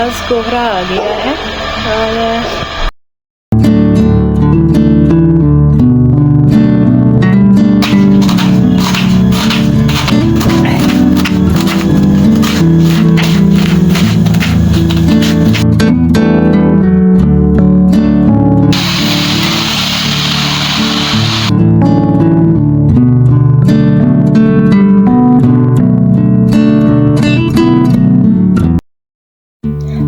आज कोहरा आ गया है और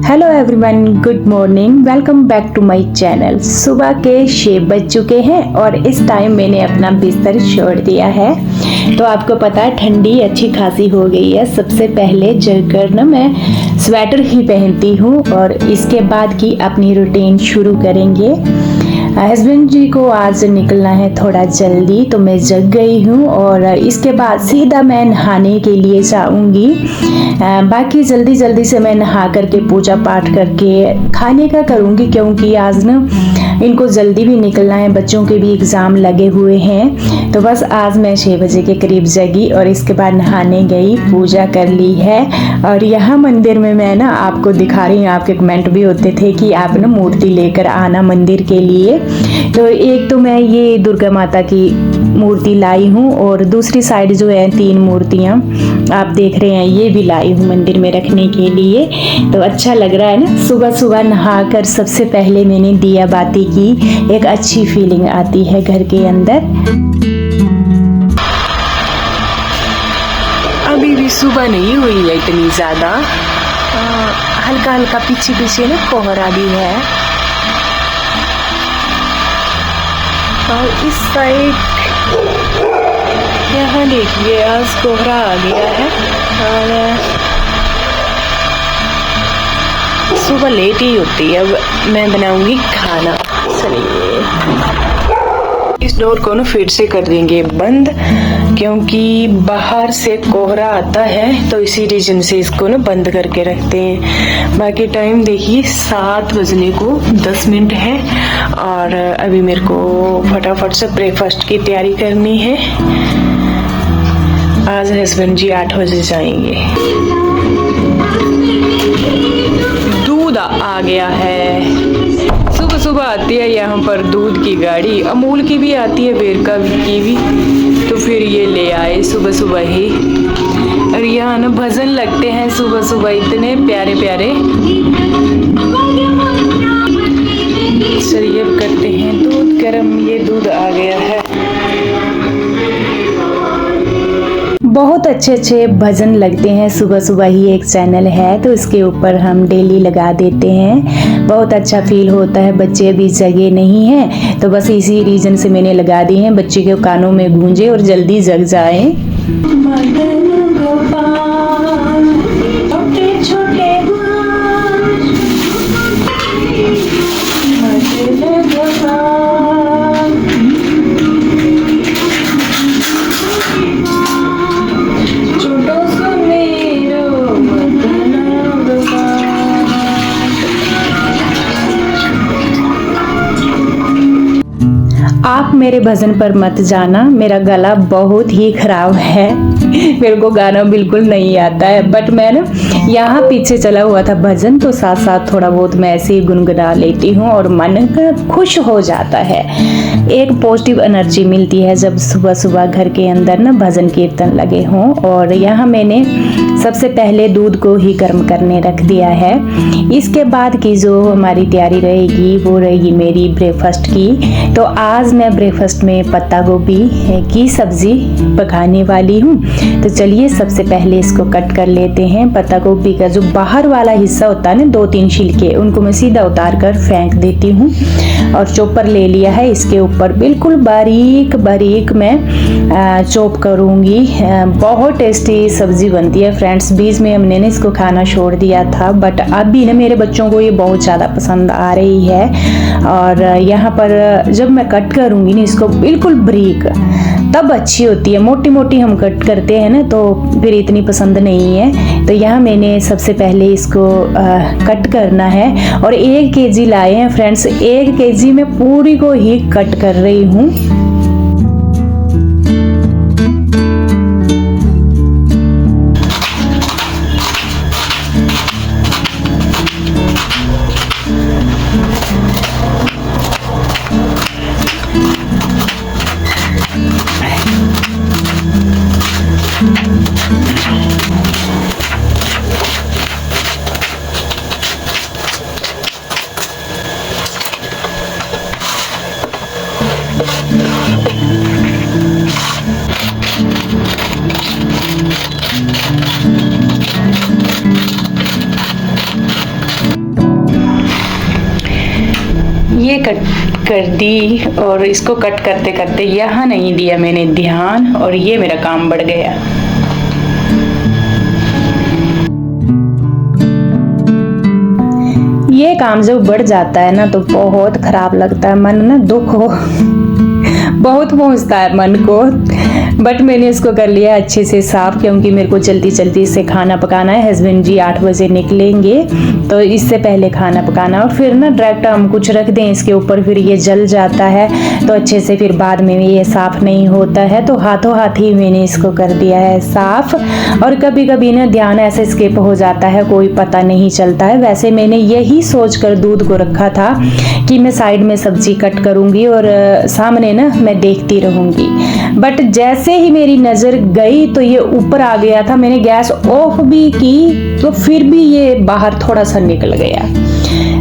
hello everyone, good morning. Welcome back to my channel. सुबह के 6 बज चुके हैं और इस टाइम मैंने अपना बिस्तर छोड़ दिया है। तो आपको पता है ठंडी अच्छी खासी हो गई है। सबसे पहले जगकर ना मैं स्वेटर ही पहनती हूँ और इसके बाद की अपनी रूटीन शुरू करेंगे। हस्बैंड जी को आज निकलना है थोड़ा जल्दी, तो मैं जग गई हूँ और इसके बाद सीधा मैं नहाने के लिए जाऊँगी। बाकी जल्दी जल्दी से मैं नहा करके पूजा पाठ करके खाने का करूँगी, क्योंकि आज ना इनको जल्दी भी निकलना है, बच्चों के भी एग्ज़ाम लगे हुए हैं। तो बस आज मैं 6 बजे के करीब जगी और इसके बाद नहाने गई, पूजा कर ली है। और यहाँ मंदिर में मैं ना आपको दिखा रही हूँ, आपके कमेंट भी होते थे कि आप ना मूर्ति लेकर आना मंदिर के लिए। तो एक तो मैं ये दुर्गा माता की मूर्ति लाई हूँ और दूसरी साइड जो है 3 मूर्तियाँ आप देख रहे हैं, ये भी लाई हूँ मंदिर में रखने के लिए। तो अच्छा लग रहा है ना, सुबह सुबह नहाकर सबसे पहले मैंने दिया बाती की, एक अच्छी फीलिंग आती है घर के अंदर। अभी भी सुबह नहीं हुई है इतनी ज़्यादा, हल्का हल्का पीछे पीछे ना कोहरा भी है। और इस साइड यहाँ देखिए आज कोहरा आ गया है और सुबह लेट ही होती है। अब मैं बनाऊंगी खाना। चलिए इस डोर को ना फिर से कर देंगे बंद, क्योंकि बाहर से कोहरा आता है, तो इसी रीजन से इसको ना बंद करके रखते हैं। बाकी टाइम देखिए 7 बजने को 10 मिनट है और अभी मेरे को फटाफट से ब्रेकफास्ट की तैयारी करनी है। आज हस्बैंड जी 8 बजे जाएंगे। दूध आ गया है, सुबह सुबह आती है यहाँ पर दूध की गाड़ी, अमूल की भी आती है, वेरका की भी। तो फिर ये ले आए सुबह सुबह ही। और यहाँ ना भजन लगते हैं सुबह सुबह, इतने प्यारे प्यारे। चलिए करते हैं दूध गर्म। ये दूध आ गया है। बहुत अच्छे अच्छे भजन लगते हैं सुबह सुबह ही। एक चैनल है तो इसके ऊपर हम डेली लगा देते हैं, बहुत अच्छा फील होता है। बच्चे अभी जगे नहीं हैं, तो बस इसी रीजन से मैंने लगा दिए हैं, बच्चे के कानों में गूंजे और जल्दी जग जाए। आप मेरे भजन पर मत जाना, मेरा गला बहुत ही खराब है, मेरे को गाना बिल्कुल नहीं आता है। बट मैं ना यहाँ पीछे चला हुआ था भजन, तो साथ साथ थोड़ा बहुत मैं ऐसे ही गुनगुना लेती हूँ और मन खुश हो जाता है। एक पॉजिटिव एनर्जी मिलती है जब सुबह सुबह घर के अंदर ना भजन कीर्तन लगे हों। और यहाँ मैंने सबसे पहले दूध को ही गर्म करने रख दिया है। इसके बाद की जो हमारी तैयारी रहेगी वो रहेगी मेरी ब्रेकफास्ट की। तो आज मैं ब्रेकफास्ट में पत्ता गोभी की सब्जी पकाने वाली हूँ। तो चलिए सबसे पहले इसको कट कर लेते हैं। पत्ता गोभी का जो बाहर वाला हिस्सा होता है ना, 2-3 छिलके, उनको मैं सीधा उतार कर फेंक देती हूँ। और चॉपर ले लिया है, इसके ऊपर बिल्कुल बारीक बारीक मैं चॉप करूँगी। बहुत टेस्टी सब्जी बनती है फ्रेंड्स। बीच में हमने ना इसको खाना छोड़ दिया था, बट अभी ना मेरे बच्चों को ये बहुत ज़्यादा पसंद आ रही है। और यहाँ पर जब मैं कट करूँगी ना इसको बिल्कुल बारीक, तब अच्छी होती है। मोटी मोटी हम कट करते हैं ना तो फिर इतनी पसंद नहीं है। तो यहाँ मैंने सबसे पहले इसको कट करना है। और 1 केजी लाए हैं फ्रेंड्स, 1 केजी में पूरी को ही कट कर रही हूँ। ये कट कर दी और इसको कट करते करते यहाँ नहीं दिया मैंने ध्यान और ये मेरा काम बढ़ गया। ये काम जब बढ़ जाता है ना तो बहुत खराब लगता है, मन ना दुख हो बहुत पहुंचता है मन को। बट मैंने इसको कर लिया अच्छे से साफ, क्योंकि मेरे को जल्दी जल्दी से खाना पकाना है। हस्बैंड जी 8 बजे निकलेंगे तो इससे पहले खाना पकाना, और फिर ना डायरेक्ट हम कुछ रख दें इसके ऊपर फिर ये जल जाता है तो अच्छे से फिर बाद में ये साफ नहीं होता है। तो हाथों हाथ ही मैंने इसको कर दिया है साफ। और कभी कभी ना ध्यान ऐसे स्किप हो जाता है, कोई पता नहीं चलता है। वैसे मैंने यही सोच कर दूध को रखा था कि मैं साइड में सब्जी कट करूंगी और सामने ना मैं देखती रहूंगी। बट जैसे ही मेरी नज़र गई तो ये ऊपर आ गया था। मैंने गैस ऑफ भी की तो फिर भी ये बाहर थोड़ा सा निकल गया।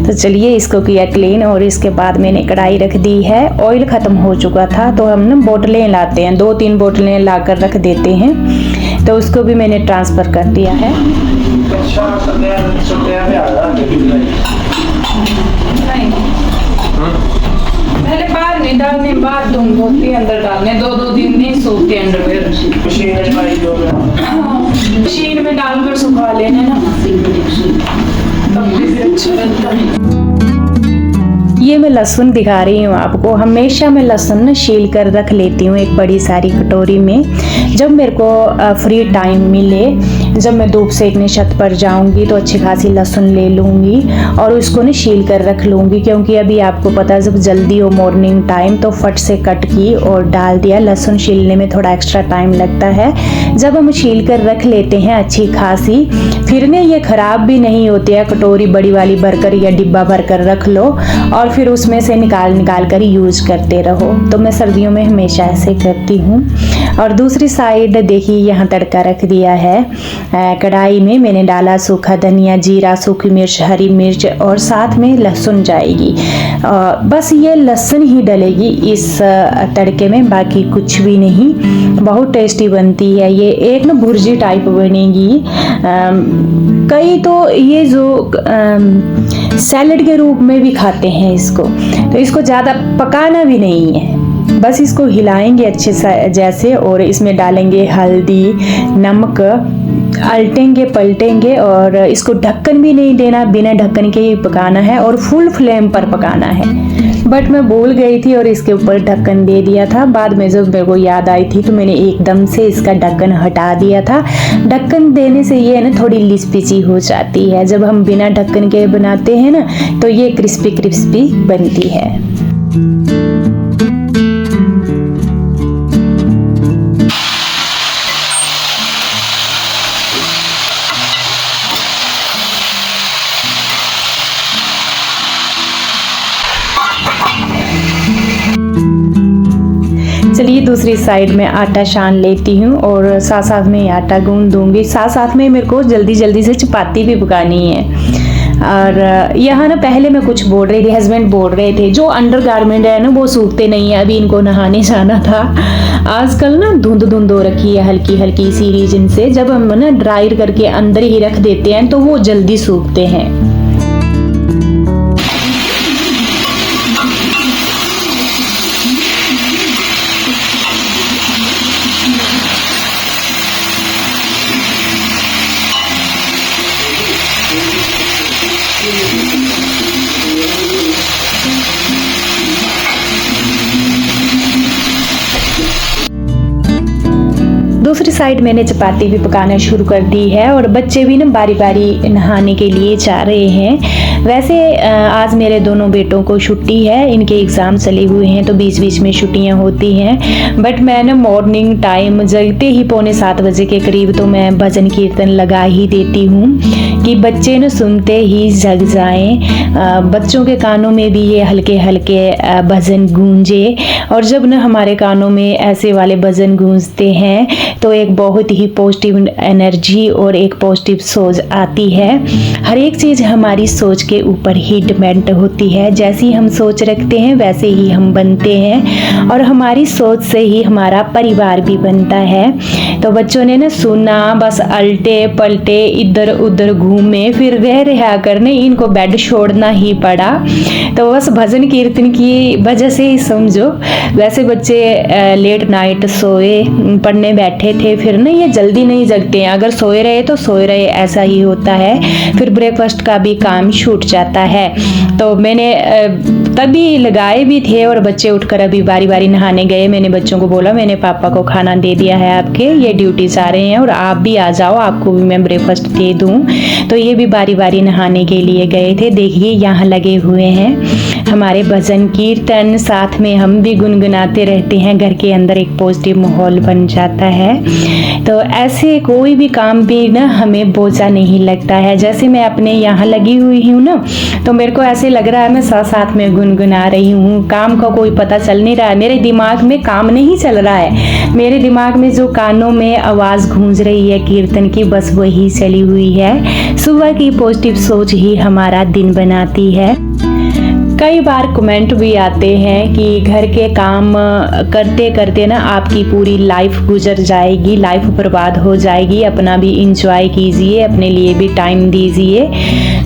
तो चलिए इसको किया क्लीन। और इसके बाद मैंने कढ़ाई रख दी है। ऑयल ख़त्म हो चुका था तो हम ना बोतलें लाते हैं, 2-3 बोतलें ला कर रख देते हैं। तो उसको भी मैंने ट्रांसफ़र कर दिया है। पहले बाहर नहीं डालने, बाद धोती अंदर डालने, 2-2 दिन नहीं सूखते अंडरवेयर। मशीन में डालकर सुखा लेने ना, तब भी अच्छा लगता है। ये मैं लहसुन दिखा रही हूँ आपको। हमेशा मैं लहसुन ना छील कर रख लेती हूँ एक बड़ी सारी कटोरी में। जब मेरे को फ्री टाइम मिले, जब मैं धूप सेकने छत पर जाऊंगी तो अच्छी खासी लहसुन ले लूँगी और उसको ना छील कर रख लूँगी, क्योंकि अभी आपको पता है जब जल्दी हो मॉर्निंग टाइम तो फट से कट की और डाल दिया। लहसुन छीलने में थोड़ा एक्स्ट्रा टाइम लगता है। जब हम छील कर रख लेते हैं अच्छी खासी, फिर ना ये ख़राब भी नहीं होती है। कटोरी बड़ी वाली भरकर या डिब्बा भर कर रख लो और फिर उसमें से निकाल कर यूज करते रहो। तो मैं सर्दियों में हमेशा ऐसे करती हूँ। और दूसरी साइड देखिए यहाँ तड़का रख दिया है। कढ़ाई में मैंने डाला सूखा धनिया, जीरा, सूखी मिर्च, हरी मिर्च और साथ में लहसुन जाएगी। बस ये लहसुन ही डलेगी इस तड़के में, बाकी कुछ भी नहीं। बहुत टेस्टी बनती है ये। एक ना भुर्जी टाइप बनेगी। कई तो ये जो सैलेड के रूप में भी खाते हैं इसको। तो इसको ज़्यादा पकाना भी नहीं है, बस इसको हिलाएंगे अच्छे से जैसे, और इसमें डालेंगे हल्दी, नमक, अल्टेंगे पलटेंगे और इसको ढक्कन भी नहीं देना, बिना ढक्कन के ही पकाना है और फुल फ्लेम पर पकाना है। बट मैं भूल गई थी और इसके ऊपर ढक्कन दे दिया था। बाद में जब मेरे को याद आई थी तो मैंने एकदम से इसका ढक्कन हटा दिया था। ढक्कन देने से ये ना थोड़ी लिचपिची हो जाती है। जब हम बिना ढक्कन के बनाते हैं ना तो ये क्रिस्पी क्रिस्पी बनती है। चलिए दूसरी साइड में आटा सान लेती हूँ और साथ साथ में आटा गूंद दूंगी। साथ साथ में मेरे को जल्दी जल्दी से चपाती भी पकानी है। और यहाँ ना पहले मैं कुछ बोल रही थी, हस्बैंड बोल रहे थे जो अंडर गारमेंट है ना वो सूखते नहीं है, अभी इनको नहाने जाना था। आजकल ना धुंध हो रखी है हल्की हल्की सी रीजन से। जब हम ना ड्रायर करके अंदर ही रख देते हैं तो वो जल्दी सूखते हैं। दूसरी साइड मैंने चपाती भी पकाना शुरू कर दी है और बच्चे भी ना बारी बारी नहाने के लिए जा रहे हैं। वैसे आज मेरे दोनों बेटों को छुट्टी है, इनके एग्ज़ाम चले हुए हैं तो बीच बीच में छुट्टियां होती हैं। बट मैं ना मॉर्निंग टाइम जगते ही 6:45 बजे के करीब तो मैं भजन कीर्तन लगा ही देती हूँ कि बच्चे ना सुनते ही जग जाएं। बच्चों के कानों में भी ये हल्के हल्के भजन गूंजे। और जब ना हमारे कानों में ऐसे वाले भजन गूंजते हैं तो तो एक बहुत ही पॉजिटिव एनर्जी और एक पॉजिटिव सोच आती है। हर एक चीज़ हमारी सोच के ऊपर ही डिपेंड होती है। जैसी हम सोच रखते हैं वैसे ही हम बनते हैं और हमारी सोच से ही हमारा परिवार भी बनता है। तो बच्चों ने ना सुना, बस अल्टे पलटे इधर उधर घूमे, फिर रहा करने इनको बेड छोड़ना ही पड़ा। तो बस भजन कीर्तन की वजह से ही समझो। वैसे बच्चे लेट नाइट सोए, पढ़ने बैठे थे, फिर ना ये जल्दी नहीं जगते हैं, अगर सोए रहे तो सोए रहे, ऐसा ही होता है। फिर ब्रेकफास्ट का भी काम छूट जाता है। तो मैंने तभी लगाए भी थे और बच्चे उठकर अभी बारी बारी नहाने गए। मैंने बच्चों को बोला मैंने पापा को खाना दे दिया है आपके, ये ड्यूटी जा रहे हैं और आप भी आ जाओ, आपको भी मैं ब्रेकफास्ट दे दूं। तो ये भी बारी बारी नहाने के लिए गए थे। देखिए यहाँ लगे हुए हैं हमारे भजन कीर्तन, साथ में हम भी गुनगुनाते रहते हैं। घर के अंदर एक पॉजिटिव माहौल बन जाता है। तो ऐसे कोई भी काम भी ना हमें बोझा नहीं लगता है। जैसे मैं अपने यहाँ लगी हुई हूँ ना, तो मेरे को ऐसे लग रहा है मैं साथ साथ में गुनगुना रही हूँ। काम का कोई पता चल नहीं रहा है, मेरे दिमाग में काम नहीं चल रहा है। मेरे दिमाग में जो कानों में आवाज़ गूंज रही है कीर्तन की, बस वही चली हुई है। सुबह की पॉजिटिव सोच ही हमारा दिन बनाती है। कई बार कमेंट भी आते हैं कि घर के काम करते करते ना आपकी पूरी लाइफ गुजर जाएगी, लाइफ बर्बाद हो जाएगी, अपना भी इंजॉय कीजिए, अपने लिए भी टाइम दीजिए।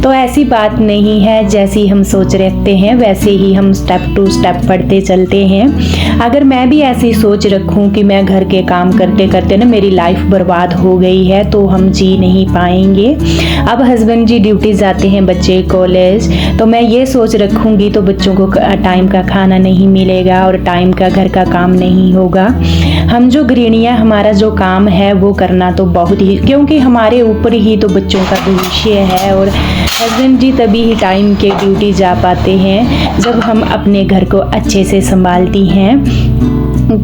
तो ऐसी बात नहीं है, जैसी हम सोच रखते हैं वैसे ही हम स्टेप टू स्टेप बढ़ते चलते हैं। अगर मैं भी ऐसी सोच रखूं कि मैं घर के काम करते करते ना मेरी लाइफ बर्बाद हो गई है, तो हम जी नहीं पाएंगे। अब हस्बैंड जी ड्यूटी जाते हैं, बच्चे कॉलेज, तो मैं ये सोच रखूंगी तो बच्चों को टाइम का खाना नहीं मिलेगा और टाइम का घर का काम नहीं होगा। हम जो गृहिणियाँ, हमारा जो काम है वो करना तो बहुत ही, क्योंकि हमारे ऊपर ही तो बच्चों का भविष्य है। और हस्बैंड जी तभी ही टाइम के ड्यूटी जा पाते हैं जब हम अपने घर को अच्छे से संभालती हैं।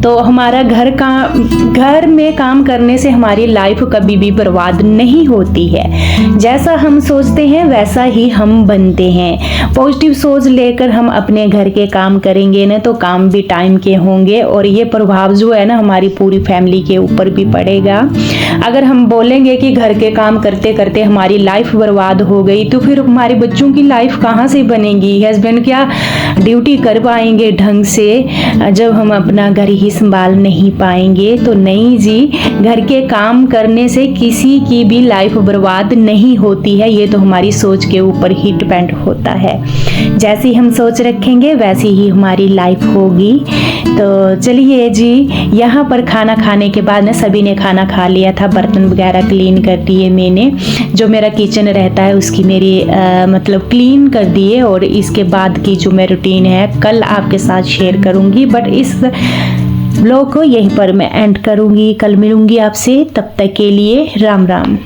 तो हमारा घर में काम करने से हमारी लाइफ कभी भी बर्बाद नहीं होती है। जैसा हम सोचते हैं वैसा ही हम बनते हैं। पॉजिटिव सोच लेकर हम अपने घर के काम करेंगे ना, तो काम भी टाइम के होंगे और ये प्रभाव जो है ना हमारी पूरी फैमिली के ऊपर भी पड़ेगा। अगर हम बोलेंगे कि घर के काम करते करते हमारी लाइफ बर्बाद हो गई, तो फिर हमारे बच्चों की लाइफ कहाँ से बनेगी? हस्बैंड क्या ड्यूटी कर पाएंगे ढंग से जब हम अपना घर ही संभाल नहीं पाएंगे? तो नहीं जी, घर के काम करने से किसी की भी लाइफ बर्बाद नहीं होती है। ये तो हमारी सोच के ऊपर ही डिपेंड होता है। जैसी हम सोच रखेंगे वैसी ही हमारी लाइफ होगी। तो चलिए जी, यहाँ पर खाना खाने के बाद ना सभी ने खाना खा लिया था, बर्तन वगैरह क्लीन कर दिए मैंने। जो मेरा किचन रहता है उसकी मेरी मतलब क्लीन कर दिए। और इसके बाद की जो मैं रूटीन है कल आपके साथ शेयर करूँगी, बट इस व्लॉग को यहीं पर मैं एंड करूँगी। कल मिलूँगी आपसे, तब तक के लिए राम राम।